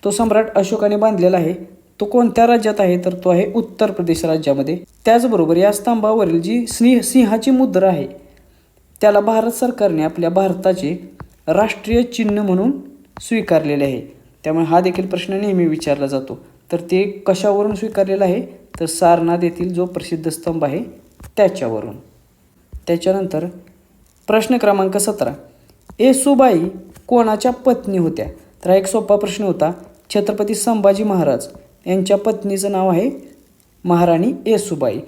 तो सम्राट अशोकाने बांधलेला आहे. तो कोणत्या राज्यात आहे? तर तो आहे उत्तर प्रदेश राज्यामध्ये. त्याचबरोबर या स्तंभावरील जी सिंहाची मुद्रा आहे त्याला भारत सरकारने आपल्या भारताचे राष्ट्रीय चिन्ह म्हणून स्वीकारलेले आहे. त्यामुळे हा देखील प्रश्न नेहमी विचारला जातो. तर ते कशावरून स्वीकारलेला आहे? तर सारनाथ येथील जो प्रसिद्ध स्तंभ आहे त्याच्यावरून. त्याच्यानंतर प्रश्न क्रमांक 17. येसूबाई कोणाच्या पत्नी होत्या? तर हा एक सोपा प्रश्न होता. छत्रपती संभाजी महाराज यांच्या पत्नीचं नाव आहे महाराणी येसूबाई.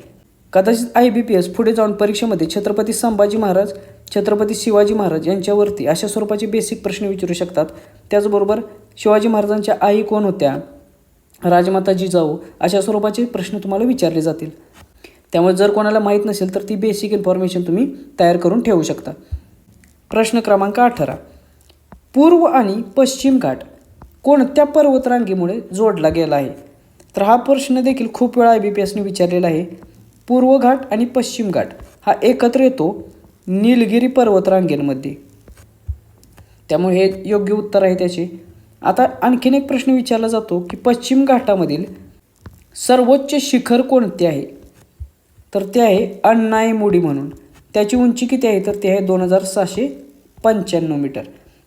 कदाचित IBPS पुढे जाऊन परीक्षेमध्ये छत्रपती संभाजी महाराज, छत्रपती शिवाजी महाराज यांच्यावरती अशा स्वरूपाचे बेसिक प्रश्न विचारू शकतात. त्याचबरोबर शिवाजी महाराजांच्या आई कोण होत्या, राजमाता जिजाऊ, अशा स्वरूपाचे प्रश्न तुम्हाला विचारले जातील. त्यामुळे जर कोणाला माहीत नसेल तर ती बेसिक इन्फॉर्मेशन तुम्ही तयार करून ठेवू शकता. प्रश्न क्रमांक 18. पूर्व आणि पश्चिम घाट कोणत्या पर्वतरांगेमुळे जोडला गेला आहे? तर हा प्रश्न देखील खूप वेळा IBPSने विचारलेला आहे. पूर्व घाट आणि पश्चिम घाट हा एकत्र येतो निलगिरी पर्वतरांगेमध्ये. त्यामुळे हे योग्य उत्तर आहे त्याचे. आता आणखीन एक प्रश्न विचारला जातो की पश्चिम घाटामधील सर्वोच्च शिखर कोणते आहे? तर ते आहे अण्णाईमुडी म्हणून. त्याची उंची किती आहे? तर ते आहे 2695 मीटर.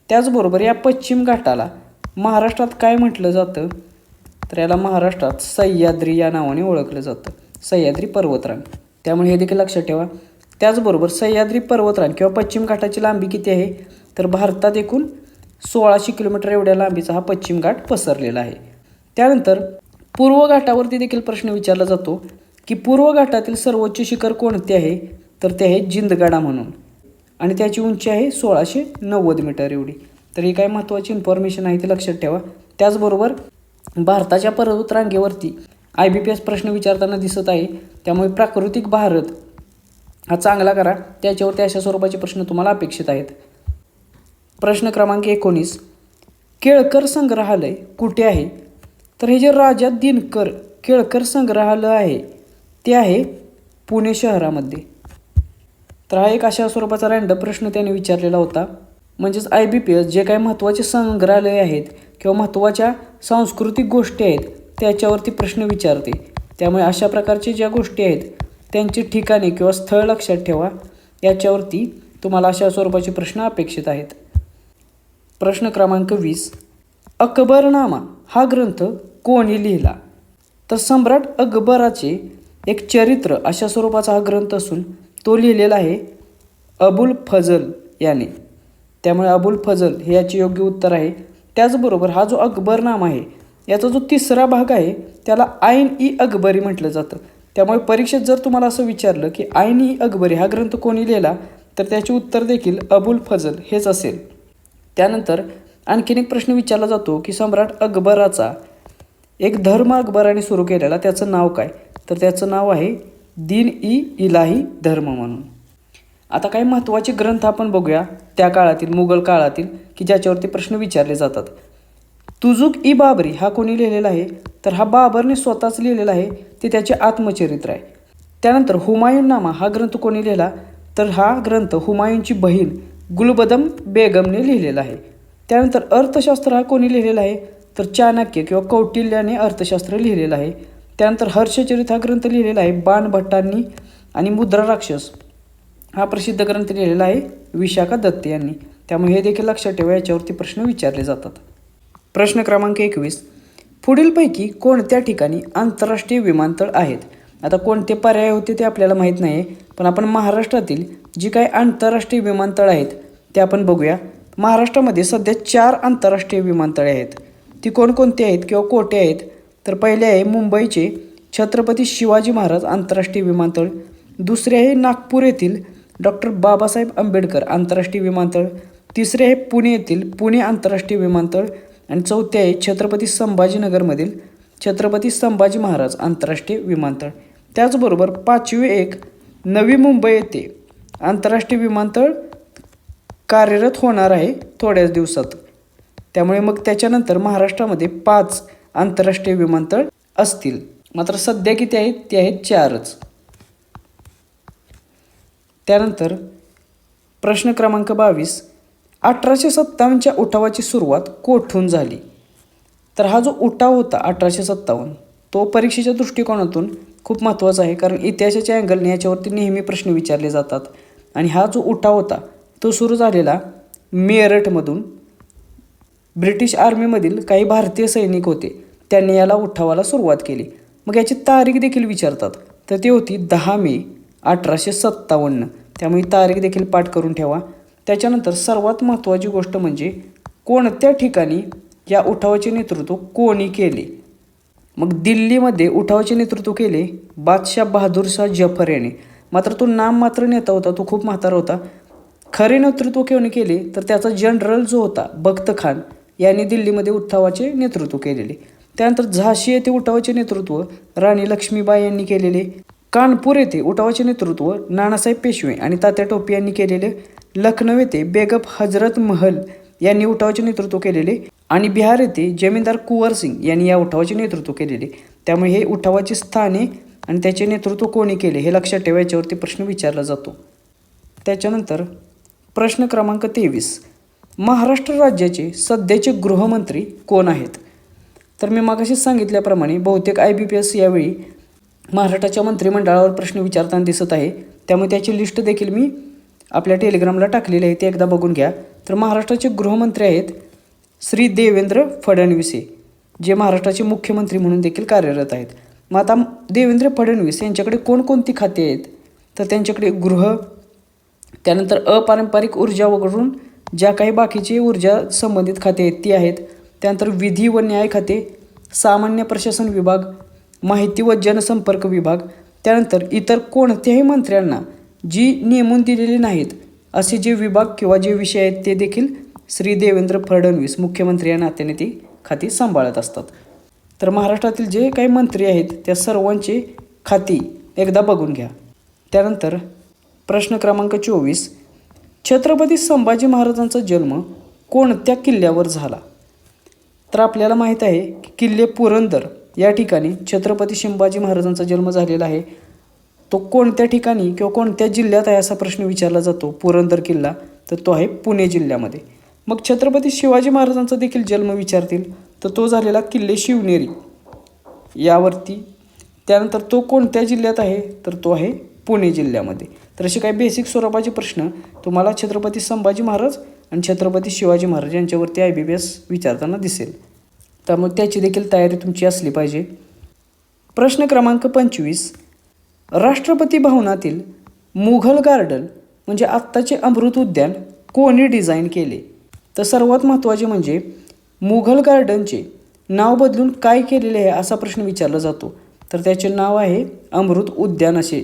त्याचबरोबर या पश्चिम घाटाला महाराष्ट्रात काय म्हटलं जातं? तर याला महाराष्ट्रात सह्याद्री या नावाने ओळखलं जातं, सह्याद्री पर्वतरांग. त्यामुळे हे देखील लक्षात ठेवा. त्याचबरोबर सह्याद्री पर्वतरांग किंवा पश्चिम घाटाची लांबी किती आहे? तर भारतात एकूण 1600 किलोमीटर एवढ्या लांबीचा हा पश्चिम घाट पसरलेला आहे. त्यानंतर पूर्व घाटावरती देखील प्रश्न विचारला जातो की पूर्व घाटातील सर्वोच्च शिखर कोणते आहे? तर ते आहे जिंदगडा म्हणून, आणि त्याची उंची आहे 1690 मीटर एवढी. तर ही काय महत्त्वाची इन्फॉर्मेशन आहे ती लक्षात ठेवा. त्याचबरोबर भारताच्या पर्वतरांगेवरती IBPS प्रश्न विचारताना दिसत आहे. त्यामुळे प्राकृतिक भारत हा चांगला करा, त्याच्यावरती अशा स्वरूपाचे प्रश्न तुम्हाला अपेक्षित आहेत. प्रश्न क्रमांक 19. केळकर संग्रहालय कुठे आहे? तर हे जे राजा दिनकर केळकर संग्रहालय आहे ते आहे पुणे शहरामध्ये. तर हा एक अशा स्वरूपाचा रँडम प्रश्न त्याने विचारलेला होता. म्हणजेच IBPS जे काही महत्त्वाचे संग्रहालय आहेत किंवा महत्त्वाच्या सांस्कृतिक गोष्टी आहेत त्याच्यावरती प्रश्न विचारते. त्यामुळे अशा प्रकारचे ज्या गोष्टी आहेत त्यांची ठिकाणे किंवा स्थळ लक्षात ठेवा. याच्यावरती तुम्हाला अशा स्वरूपाचे प्रश्न अपेक्षित आहेत. प्रश्न क्रमांक 20. अकबरनामा हा ग्रंथ कोणी लिहिला? तर सम्राट अकबराचे एक चरित्र अशा स्वरूपाचा हा ग्रंथ असून तो लिहिलेला आहे अबुल फजल याने. त्यामुळे अबुल फजल हे याचे योग्य उत्तर आहे. त्याचबरोबर हा जो अकबरनामा आहे याचा जो तिसरा भाग आहे त्याला आईन ई अकबरी म्हटलं जातं. त्यामुळे परीक्षेत जर तुम्हाला असं विचारलं की आईन ई अकबरी हा ग्रंथ कोणी लिहिला तर त्याचे उत्तर देखील अबुल फजल हेच असेल. त्यानंतर आणखीन एक प्रश्न विचारला जातो की सम्राट अकबराचा एक धर्म अकबराने सुरू केलेला त्याचं नाव काय? तर त्याचं नाव आहे दीन ई इलाही धर्म म्हणून. आता काही महत्त्वाचे ग्रंथ आपण बघूया त्या काळातील मुघल काळातील की ज्याच्यावरती प्रश्न विचारले जातात. तुझुक ई बाबरी हा कोणी लिहिलेला आहे? तर हा बाबरने स्वतःच लिहिलेला आहे. ते त्याचे आत्मचरित्र आहे. त्यानंतर हुमायूननामा हा ग्रंथ कोणी लिहिला? तर हा ग्रंथ हुमायूनची बहीण गुलबदम बेगमने लिहिलेला आहे. त्यानंतर अर्थशास्त्र हा कोणी लिहिलेला आहे? तर चाणक्य किंवा कौटिल्याने अर्थशास्त्र लिहिलेलं आहे. त्यानंतर हर्षचरित हा ग्रंथ लिहिलेला आहे बाणभट्टांनी. आणि मुद्रा राक्षस हा प्रसिद्ध ग्रंथ लिहिलेला आहे विशाखा दत्त यांनी. त्यामुळे हे देखील लक्षात ठेवा, याच्यावरती प्रश्न विचारले जातात. प्रश्न क्रमांक 21. पुढीलपैकी कोणत्या ठिकाणी आंतरराष्ट्रीय विमानतळ आहेत? आता कोणते पर्याय होते ते आपल्याला माहीत नाही, पण आपण महाराष्ट्रातील जी काही आंतरराष्ट्रीय विमानतळ आहेत ते आपण बघूया. महाराष्ट्रामध्ये सध्या 4 आंतरराष्ट्रीय विमानतळे आहेत. ती कोणकोणती आहेत किंवा कोठे आहेत? तर पहिले आहे मुंबईचे छत्रपती शिवाजी महाराज आंतरराष्ट्रीय विमानतळ. दुसरे आहे नागपूर येथील डॉक्टर बाबासाहेब आंबेडकर आंतरराष्ट्रीय विमानतळ. तिसरे आहे पुणे येथील पुणे आंतरराष्ट्रीय विमानतळ. आणि चौथे आहे छत्रपती संभाजीनगरमधील छत्रपती संभाजी महाराज आंतरराष्ट्रीय विमानतळ. त्याचबरोबर 5वे एक नवी मुंबई येथे आंतरराष्ट्रीय विमानतळ कार्यरत होणार आहे थोड्याच दिवसात. त्यामुळे मग त्याच्यानंतर महाराष्ट्रामध्ये 5 आंतरराष्ट्रीय विमानतळ असतील. मात्र सध्या किती आहेत? ते आहेत 4च. त्यानंतर प्रश्न क्रमांक 22. 1857च्या उठावाची सुरुवात कोठून झाली? तर हा जो उठाव होता 1857 तो परीक्षेच्या दृष्टिकोनातून खूप महत्त्वाचा आहे, कारण इतिहासाच्या अँगलने याच्यावरती नेहमी प्रश्न विचारले जातात. आणि हा जो उठाव होता तो सुरू झालेला मेरठमधून. ब्रिटिश आर्मीमधील काही भारतीय सैनिक होते, त्यांनी याला उठावाला सुरुवात केली. मग याची तारीख देखील विचारतात, तर ती होती 10 मे 1857. त्यामुळे तारीख देखील पाठ करून ठेवा. त्याच्यानंतर सर्वात महत्त्वाची गोष्ट म्हणजे कोणत्या ठिकाणी या उठावाचे नेतृत्व कोणी केले? मग दिल्लीमध्ये उठावाचे नेतृत्व केले बादशाह बहादूरशाह जफर याने. मात्र तो नाम मात्र नेता होता, तो खूप म्हातारा होता. खरे नेतृत्व कोणी केले? तर त्याचा जनरल जो होता बख्त खान यांनी दिल्लीमध्ये उठावाचे नेतृत्व केलेले. त्यानंतर झाशी येथे उठावाचे नेतृत्व राणी लक्ष्मीबाई यांनी केलेले. कानपूर येथे उठावाचे नेतृत्व नानासाहेब पेशवे आणि तात्या टोपे यांनी केलेले. लखनौ येथे बेगम हजरत महल यांनी उठावाचे नेतृत्व केलेले. आणि बिहार येथे जमीनदार कुंवर सिंग यांनी या उठावाचे नेतृत्व केलेले. त्यामुळे हे उठावाची स्थाने आणि त्याचे नेतृत्व कोणी केले हे लक्षात ठेवा, याच्यावरती प्रश्न विचारला जातो. त्याच्यानंतर प्रश्न क्रमांक 23. महाराष्ट्र राज्याचे सध्याचे गृहमंत्री कोण आहेत? तर मी मागाशीच सांगितल्याप्रमाणे बहुतेक IBPS यावेळी महाराष्ट्राच्या मंत्रिमंडळावर प्रश्न विचारताना दिसत आहे. त्यामुळे त्याची लिस्ट देखील मी आपल्या टेलिग्रामला टाकलेली आहे, ते एकदा बघून घ्या. तर महाराष्ट्राचे गृहमंत्री आहेत श्री देवेंद्र फडणवीस, जे महाराष्ट्राचे मुख्यमंत्री म्हणून देखील कार्यरत आहेत. मग आता देवेंद्र फडणवीस यांच्याकडे कोणकोणती खाती आहेत? तर त्यांच्याकडे गृह, त्यानंतर अपारंपरिक ऊर्जा वगळून ज्या काही बाकीची ऊर्जा संबंधित खाते आहेत ती आहेत. त्यानंतर विधी व न्याय खाते, सामान्य प्रशासन विभाग, माहिती व जनसंपर्क विभाग. त्यानंतर इतर कोणत्याही मंत्र्यांना जी नेमून दिलेली नाहीत असे जे विभाग किंवा जे विषय आहेत ते देखील श्री देवेंद्र फडणवीस मुख्यमंत्री या नात्याने ती खाती सांभाळत असतात. तर महाराष्ट्रातील जे काही मंत्री आहेत त्या सर्वांची खाती एकदा बघून घ्या. त्यानंतर प्रश्न क्रमांक 24. छत्रपती संभाजी महाराजांचा जन्म कोणत्या किल्ल्यावर झाला? तर आपल्याला माहीत आहे की किल्ले पुरंदर या ठिकाणी छत्रपती संभाजी महाराजांचा जन्म झालेला आहे. तो कोणत्या ठिकाणी किंवा कोणत्या जिल्ह्यात आहे असा प्रश्न विचारला जातो. पुरंदर किल्ला, तर तो आहे पुणे जिल्ह्यामध्ये. मग छत्रपती शिवाजी महाराजांचा देखील जन्म विचारतील, तर तो झालेला किल्ले शिवनेरी यावरती त्यानंतर तो कोणत्या जिल्ह्यात आहे, तर तो आहे पुणे जिल्ह्यामध्ये. तर असे काही बेसिक स्वरूपाचे प्रश्न तुम्हाला छत्रपती संभाजी महाराज आणि छत्रपती शिवाजी महाराज यांच्यावरती IBPS विचारताना दिसेल. त्यामुळे त्याची देखील तयारी तुमची असली पाहिजे. प्रश्न क्रमांक 25, राष्ट्रपती भवनातील मुघल गार्डन म्हणजे आत्ताचे अमृत उद्यान कोणी डिझाईन केले? तर सर्वात महत्त्वाचे म्हणजे मुघल गार्डनचे नाव बदलून काय केलेले आहे असा प्रश्न विचारला जातो. तर त्याचे नाव आहे अमृत उद्यान असे,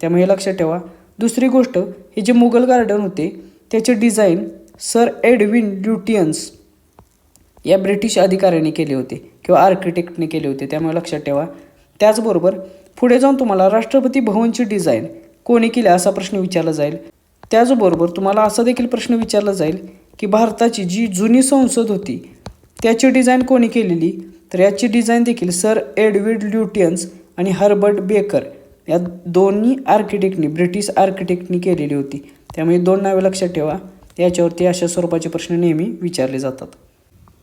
त्यामुळे हे लक्षात ठेवा. दुसरी गोष्ट, हे जे मुघल गार्डन होते त्याचे डिझाईन सर एडविन ल्युटियन्स या ब्रिटिश अधिकाऱ्याने केले होते किंवा आर्किटेक्टने केले होते, त्यामुळे लक्षात ठेवा. त्याचबरोबर पुढे जाऊन तुम्हाला राष्ट्रपती भवनची डिझाईन कोणी केली असा प्रश्न विचारला जाईल. त्याचबरोबर तुम्हाला असा देखील प्रश्न विचारला जाईल की भारताची जी जुनी संसद होती त्याची डिझाईन कोणी केलेली? तर याची डिझाईन देखील सर एडविन ल्युटियन्स आणि हर्बर्ट बेकर या दोन्ही आर्किटेक्टनी, ब्रिटिश आर्किटेक्टनी केलेली होती. त्यामुळे 2 नावे लक्षात ठेवा. याच्यावरती अशा स्वरूपाचे प्रश्न नेहमी विचारले जातात.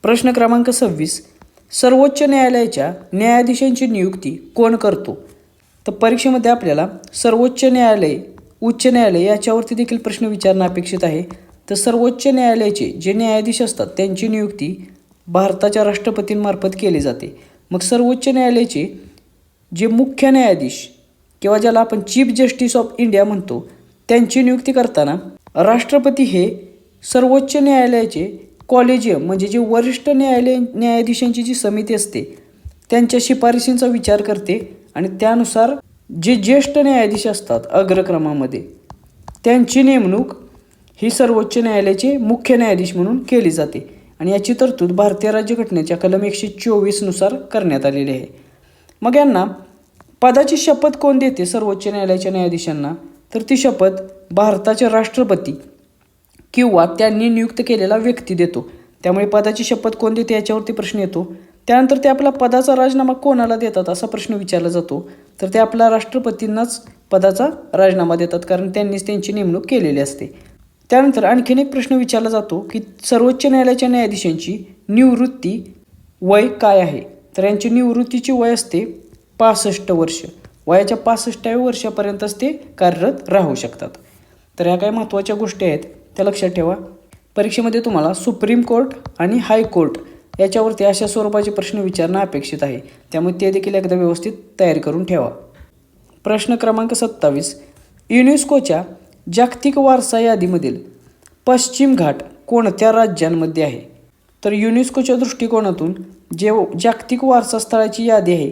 प्रश्न क्रमांक 26, सर्वोच्च न्यायालयाच्या न्यायाधीशांची नियुक्ती कोण करतो? तर परीक्षेमध्ये आपल्याला सर्वोच्च न्यायालय, उच्च न्यायालय याच्यावरती देखील प्रश्न विचारणं अपेक्षित आहे. तर सर्वोच्च न्यायालयाचे जे न्यायाधीश असतात त्यांची नियुक्ती भारताच्या राष्ट्रपतींमार्फत केली जाते. मग सर्वोच्च न्यायालयाचे जे मुख्य न्यायाधीश किंवा ज्याला आपण चीफ जस्टिस ऑफ इंडिया म्हणतो त्यांची नियुक्ती करताना राष्ट्रपती हे सर्वोच्च न्यायालयाचे कॉलेजियम म्हणजे जे वरिष्ठ न्यायाधीशांची जी समिती असते त्यांच्या शिफारशींचा विचार करते आणि त्यानुसार जे ज्येष्ठ न्यायाधीश असतात अग्रक्रमामध्ये त्यांची नेमणूक ही सर्वोच्च न्यायालयाचे मुख्य न्यायाधीश म्हणून केली जाते. आणि याची तरतूद भारतीय राज्यघटनेच्या कलम 124 नुसार करण्यात आलेली आहे. मग यांना पदाची शपथ कोण देते सर्वोच्च न्यायालयाच्या न्यायाधीशांना? तर ती शपथ भारताचे राष्ट्रपती किंवा त्यांनी नियुक्त केलेला व्यक्ती देतो. त्यामुळे पदाची शपथ कोण देते याच्यावरती प्रश्न येतो. त्यानंतर ते आपला पदाचा राजीनामा कोणाला देतात असा प्रश्न विचारला जातो. तर ते आपल्या राष्ट्रपतींनाच पदाचा राजीनामा देतात, कारण त्यांनीच त्यांची नेमणूक केलेली असते. त्यानंतर आणखीन एक प्रश्न विचारला जातो की सर्वोच्च न्यायालयाच्या न्यायाधीशांची निवृत्ती वय काय आहे? तर यांची निवृत्तीची वय असते 65 वर्ष. वयाच्या 65व्या वर्षापर्यंतच ते कार्यरत राहू शकतात. तर ह्या काही महत्त्वाच्या गोष्टी आहेत त्या लक्षात ठेवा. परीक्षेमध्ये तुम्हाला सुप्रीम कोर्ट आणि हायकोर्ट याच्यावरती अशा स्वरूपाचे प्रश्न विचारणं अपेक्षित आहे, त्यामुळे ते देखील एकदा व्यवस्थित तयारी करून ठेवा. प्रश्न क्रमांक 27, युनेस्कोच्या जागतिक वारसा यादीमधील पश्चिम घाट कोणत्या राज्यांमध्ये आहे? तर युनेस्कोच्या दृष्टिकोनातून जे जागतिक वारसा स्थळाची यादी आहे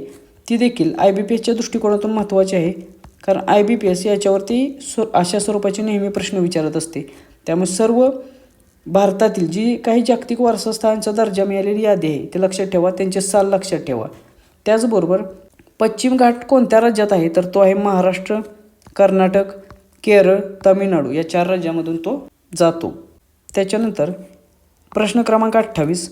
ती देखील IBPSच्या दृष्टिकोनातून महत्त्वाची आहे, कारण IBPS याच्यावरती अशा स्वरूपाचे नेहमी प्रश्न विचारत असते. त्यामुळे सर्व भारतातील जी काही जागतिक वारसा स्थळांचा दर्जा मिळालेली यादी आहे ते लक्षात ठेवा, त्यांचे साल लक्षात ठेवा. त्याचबरोबर पश्चिम घाट कोणत्या राज्यात आहे? तर तो आहे महाराष्ट्र, कर्नाटक, केरळ, तामिळनाडू या 4 राज्यामधून तो जातो. त्याच्यानंतर प्रश्न क्रमांक 28,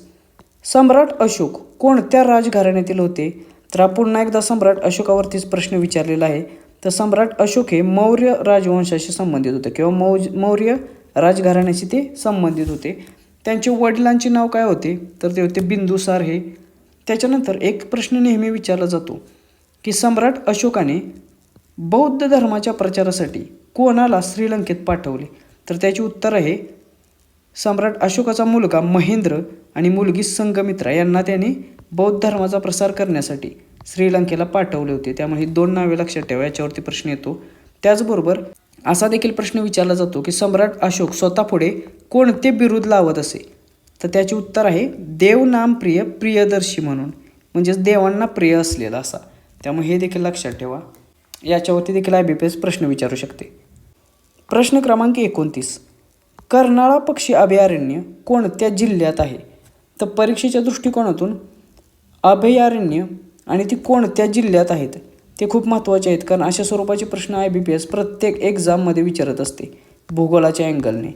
सम्राट अशोक कोणत्या राजघराण्यातील होते? तर पुन्हा एकदा सम्राट अशोकावरतीच प्रश्न विचारलेला आहे. तर सम्राट अशोक हे मौर्य राजवंशाशी संबंधित होते किंवा मौर्य राजघराण्याशी ते संबंधित होते. त्यांचे वडिलांचे नाव काय होते? तर ते होते बिंदुसार हे. त्याच्यानंतर एक प्रश्न नेहमी विचारला जातो की सम्राट अशोकाने बौद्ध धर्माच्या प्रचारासाठी कोणाला श्रीलंकेत पाठवले? तर त्याचे उत्तर आहे सम्राट अशोकाचा मुलगा महेंद्र आणि मुलगी संघमित्रा यांना त्याने बौद्ध धर्माचा प्रसार करण्यासाठी श्रीलंकेला पाठवले होते. त्यामुळे ही 2 नावे लक्षात ठेवा, याच्यावरती प्रश्न येतो. त्याचबरोबर असा देखील प्रश्न विचारला जातो की सम्राट अशोक स्वतः पुढे कोणते बिरुद लावत असे? तर त्याचे उत्तर आहे देवनामप्रिय प्रियदर्शी म्हणून, म्हणजेच देवांना प्रिय असलेला असा. त्यामुळे हे देखील लक्षात ठेवा, याच्यावरती देखील IBPS प्रश्न विचारू शकते. प्रश्न क्रमांक 29, कर्नाळा पक्षी अभयारण्य कोणत्या जिल्ह्यात आहे? तर परीक्षेच्या दृष्टिकोनातून अभयारण्य आणि ती कोणत्या जिल्ह्यात आहेत ते खूप महत्त्वाचे आहेत, कारण अशा स्वरूपाचे प्रश्न IBPS प्रत्येक एक्झाममध्ये विचारत असते भूगोलाच्या अँगलने.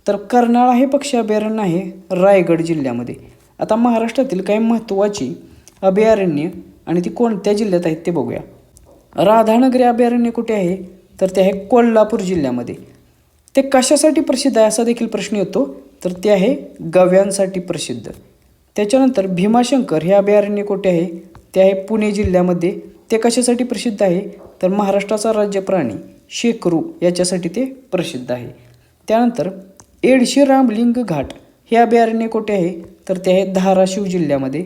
तर कर्नाळा हे पक्षी अभयारण्य आहे रायगड जिल्ह्यामध्ये. आता महाराष्ट्रातील काही महत्त्वाची अभयारण्य आणि ती कोणत्या जिल्ह्यात आहेत ते बघूया. राधानगरी अभयारण्य कुठे आहे? तर ते आहे कोल्हापूर जिल्ह्यामध्ये. ते कशासाठी प्रसिद्ध आहे असा देखील प्रश्न येतो, तर ते आहे गव्यांसाठी प्रसिद्ध. त्याच्यानंतर भीमाशंकर हे अभयारण्य कुठे आहे? ते आहे पुणे जिल्ह्यामध्ये. ते कशासाठी प्रसिद्ध आहे तर महाराष्ट्राचा राज्य प्राणी शेकरू याच्यासाठी ते प्रसिद्ध आहे. त्यानंतर एडशी रामलिंग घाट हे अभयारण्य कुठे आहे तर ते आहे धाराशिव जिल्ह्यामध्ये.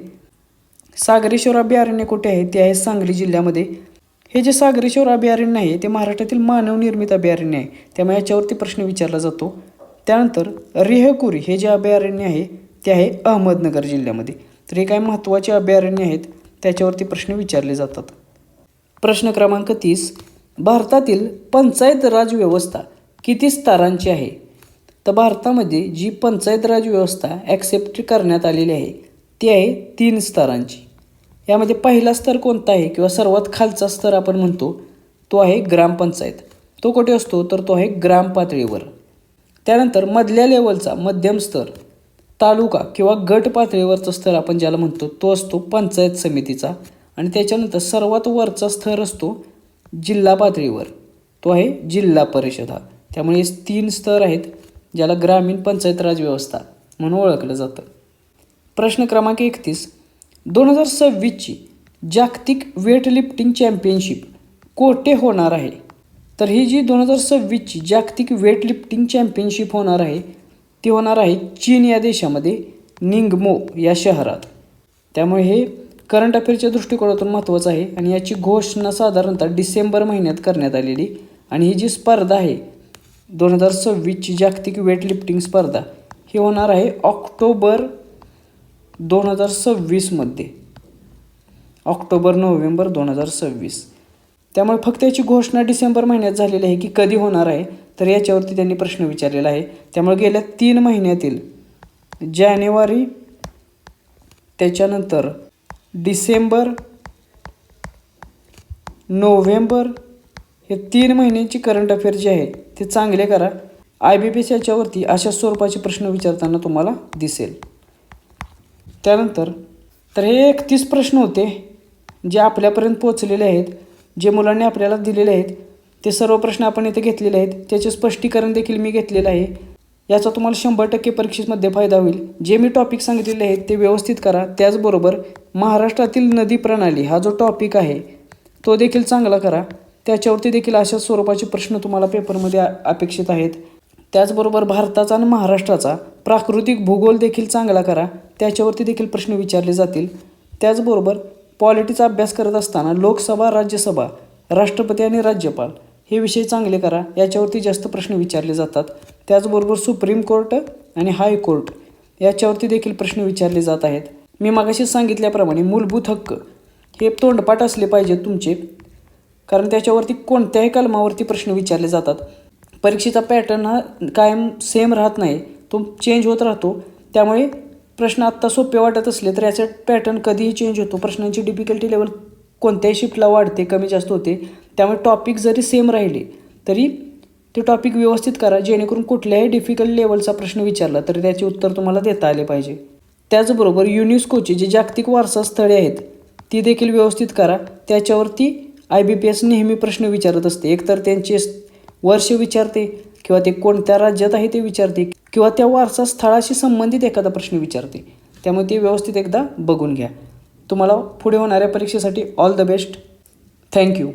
सागरेश्वर अभयारण्य कुठे आहे ते आहे सांगली जिल्ह्यामध्ये. हे जे सागरेश्वर अभयारण्य आहे ते महाराष्ट्रातील मानवनिर्मित अभयारण्य आहे, त्यामुळे याच्यावरती प्रश्न विचारला जातो. त्यानंतर रेहकुरी हे जे अभयारण्य आहे ते आहे अहमदनगर जिल्ह्यामध्ये. तर हे काही महत्त्वाचे अभयारण्य आहेत, त्याच्यावरती प्रश्न विचारले जातात. प्रश्न क्रमांक 30, भारतातील पंचायत राज व्यवस्था किती स्तरांची आहे. तर भारतामध्ये जी पंचायत राज व्यवस्था ॲक्सेप्ट करण्यात आलेली आहे ती आहे 3 स्तरांची. यामध्ये पहिला स्तर कोणता आहे किंवा सर्वात खालचा स्तर आपण म्हणतो तो आहे ग्रामपंचायत. तो कुठे असतो तर तो आहे ग्राम पातळीवर. त्यानंतर मधल्या लेवलचा मध्यम स्तर तालुका किंवा गट पातळीवरचा स्तर आपण ज्याला म्हणतो तो असतो पंचायत समितीचा. आणि त्याच्यानंतर सर्वात वरचा स्तर असतो जिल्हा पातळीवर, तो आहे जिल्हा परिषदा. त्यामुळे 3 स्तर आहेत ज्याला ग्रामीण पंचायत राज व्यवस्था म्हणून ओळखलं जातं. प्रश्न क्रमांक 31, 2026ची जागतिक वेटलिफ्टिंग चॅम्पियनशिप कोठे होणार आहे. तर ही जी 2026ची जागतिक वेटलिफ्टिंग चॅम्पियनशिप होणार आहे ती होणार आहे चीन या देशामध्ये निंगमो या शहरात. त्यामुळे हे करंट अफेअरच्या दृष्टिकोनातून महत्त्वाचं आहे आणि याची घोषणा साधारणतः डिसेंबर महिन्यात करण्यात आलेली. आणि ही जी स्पर्धा आहे 2026ची जागतिक वेटलिफ्टिंग स्पर्धा ही होणार आहे ऑक्टोबर 2026मध्ये, ऑक्टोबर-नोव्हेंबर 2026. त्यामुळे फक्त याची घोषणा डिसेंबर महिन्यात झालेली आहे की कधी होणार आहे तर याच्यावरती त्यांनी प्रश्न विचारलेला आहे. त्यामुळे गेल्या 3 महिन्यातील जानेवारी, त्याच्यानंतर डिसेंबर, नोव्हेंबर हे 3 महिन्यांची करंट अफेअर जे आहे ते चांगले करा. IBPS याच्यावरती अशा स्वरूपाचे प्रश्न विचारताना तुम्हाला दिसेल. त्यानंतर तर हे 31 प्रश्न होते जे आपल्यापर्यंत पोचलेले आहेत, जे मुलांनी आपल्याला दिलेले आहेत. ते सर्व प्रश्न आपण इथे घेतलेले आहेत, त्याचे स्पष्टीकरण देखील मी घेतलेलं आहे. याचा तुम्हाला 100% परीक्षेमध्ये फायदा होईल. जे मी टॉपिक सांगितलेले आहेत ते व्यवस्थित करा. त्याचबरोबर महाराष्ट्रातील नदी प्रणाली हा जो टॉपिक आहे तो देखील चांगला करा. त्याच्यावरती देखील अशा स्वरूपाचे प्रश्न तुम्हाला पेपरमध्ये अपेक्षित आहेत. त्याचबरोबर भारताचा आणि महाराष्ट्राचा प्राकृतिक भूगोल देखील चांगला करा, त्याच्यावरती देखील प्रश्न विचारले जातील. त्याचबरोबर पॉलिटीचा अभ्यास करत असताना लोकसभा, राज्यसभा, राष्ट्रपती आणि राज्यपाल हे विषय चांगले करा, याच्यावरती जास्त प्रश्न विचारले जातात. त्याचबरोबर सुप्रीम कोर्ट आणि हायकोर्ट याच्यावरती देखील प्रश्न विचारले जात आहेत. मी मागाशी सांगितल्याप्रमाणे मूलभूत हक्क हे तोंडपाठ असले पाहिजेत तुमचे, कारण त्याच्यावरती कोणत्याही कलमावरती प्रश्न विचारले जातात. परीक्षेचा पॅटर्न हा कायम सेम राहत नाही, तो चेंज होत राहतो. त्यामुळे प्रश्न आत्ता सोपे वाटत असले तर याचा पॅटर्न कधीही चेंज होतो. प्रश्नांची डिफिकल्टी लेवल कोणत्याही शिफ्टला वाढते, कमी जास्त होते. त्यामुळे टॉपिक जरी सेम राहिले तरी ते टॉपिक व्यवस्थित करा, जेणेकरून कुठल्याही डिफिकल्ट लेवलचा प्रश्न विचारला तरी त्याचे उत्तर तुम्हाला देता आले पाहिजे. त्याचबरोबर युनेस्कोची जी जागतिक वारसा स्थळे आहेत ती देखील व्यवस्थित करा. त्याच्यावरती IBPS नेहमी प्रश्न विचारत असते. एकतर त्यांचे वर्ष विचारते किंवा ते कोणत्या राज्यात आहे ते विचारते किंवा त्या वारसा स्थळाशी संबंधित एखादा प्रश्न विचारते. त्यामुळे ते व्यवस्थित एकदा बघून घ्या. तुम्हाला पुढे होणाऱ्या परीक्षेसाठी ऑल द बेस्ट. थँक्यू.